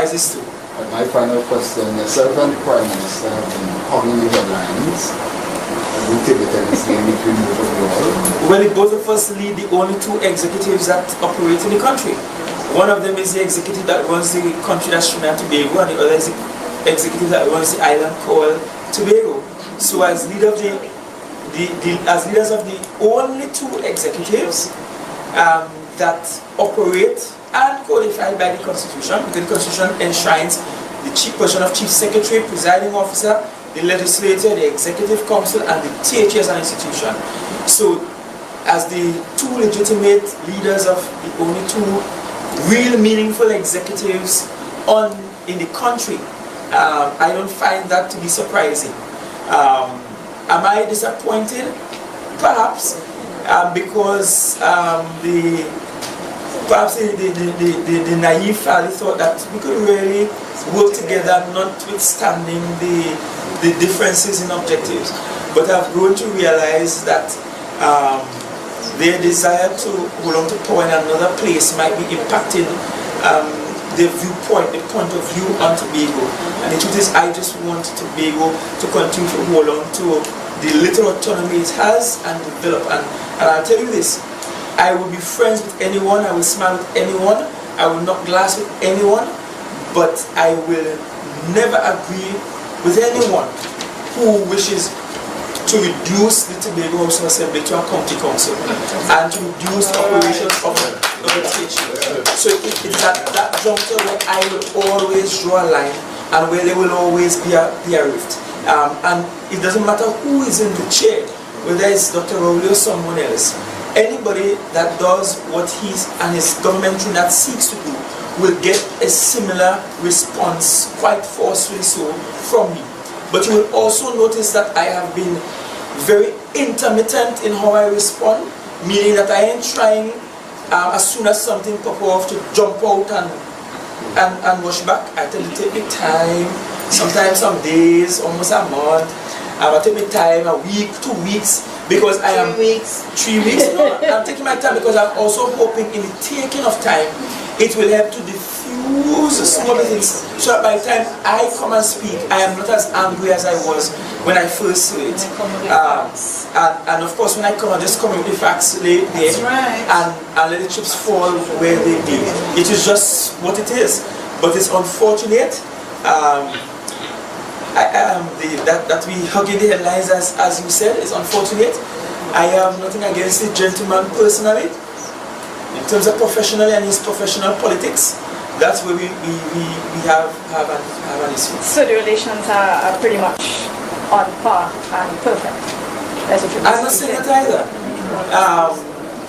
surprises too. My final question, yourself and the Prime Minister have been hogging the headlines. We take the tendency in between both of you all. Well, both of us lead the only two executives that operate in the country. One of them is the executive that runs the country, that's Trinidad and Tobago, and the other is the executive that runs the island called Tobago. So as leader of as leaders of the only two executives that operate and codified by the Constitution, because the Constitution enshrines the position of Chief Secretary, Presiding Officer, the Legislature, the Executive Council, and the THE as an institution. So, as the two legitimate leaders of the only two real meaningful executives in the country, I don't find that to be surprising. Am I disappointed? Perhaps, because perhaps the naive Farley thought that we could really work together, notwithstanding the differences in objectives. But I've grown to realize that their desire to hold on to power in another place might be impacting their viewpoint, the point of view on Tobago. And the truth is, I just want Tobago to continue to hold on to the little autonomy it has and develop. And I'll tell you this, I will be friends with anyone, I will smile with anyone, I will knock glass with anyone, but I will never agree with anyone who wishes to reduce the Tobago House of Assembly to a county council and to reduce operations of the THE. So it's at that juncture where I will always draw a line and where there will always be a rift. And it doesn't matter who is in the chair, whether it's Dr. Rowley or someone else. Anybody that does what he and his government that seeks to do will get a similar response, quite forcefully so, from me. But you will also notice that I have been very intermittent in how I respond, meaning that I ain't trying as soon as something pops off to jump out and rush back. I tell you, take me time, sometimes some days, almost a month. I take me time, a week, 2 weeks, because I am 3 weeks. No, I'm taking my time because I'm also hoping in the taking of time, it will help to diffuse some of the things, so that by the time I come and speak, I am not as angry as I was when I first saw it. And of course, when I come, I just come with the facts there and let the chips fall where they be. It is just what it is. But it's unfortunate that we hug in the headlines, as you said. It's unfortunate. I have nothing against the gentleman personally. In terms of professionally and his professional politics, that's where we have an issue. So the relations are pretty much on par and perfect. I'm not saying that either.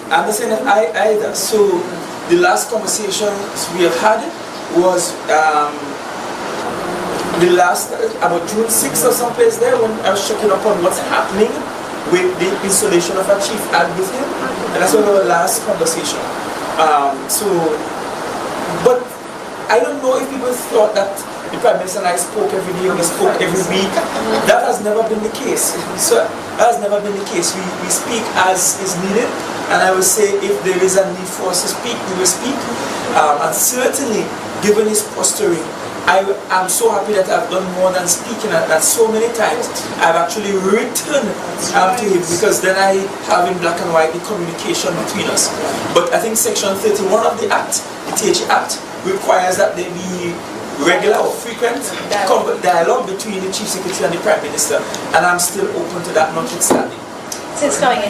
I'm not saying that either. So the last conversations we have had was about June 6th or someplace there, when I was checking up on what's happening with the installation of a chief ad with him, and that's our last conversation. But I don't know if people thought that the Prime Minister and I spoke every day or we spoke every week. That has never been the case. So that has never been the case. We speak as is needed, and I would say if there is a need for us to speak, we will speak. And certainly, given his posturing, I'm so happy that I've done more than speaking, that so many times I've actually written to him, because then I have in black and white the communication between us. But I think Section 31 of the Act, the THE Act, requires that there be regular or frequent dialogue between the Chief Secretary and the Prime Minister, and I'm still open to that, notwithstanding. Since coming in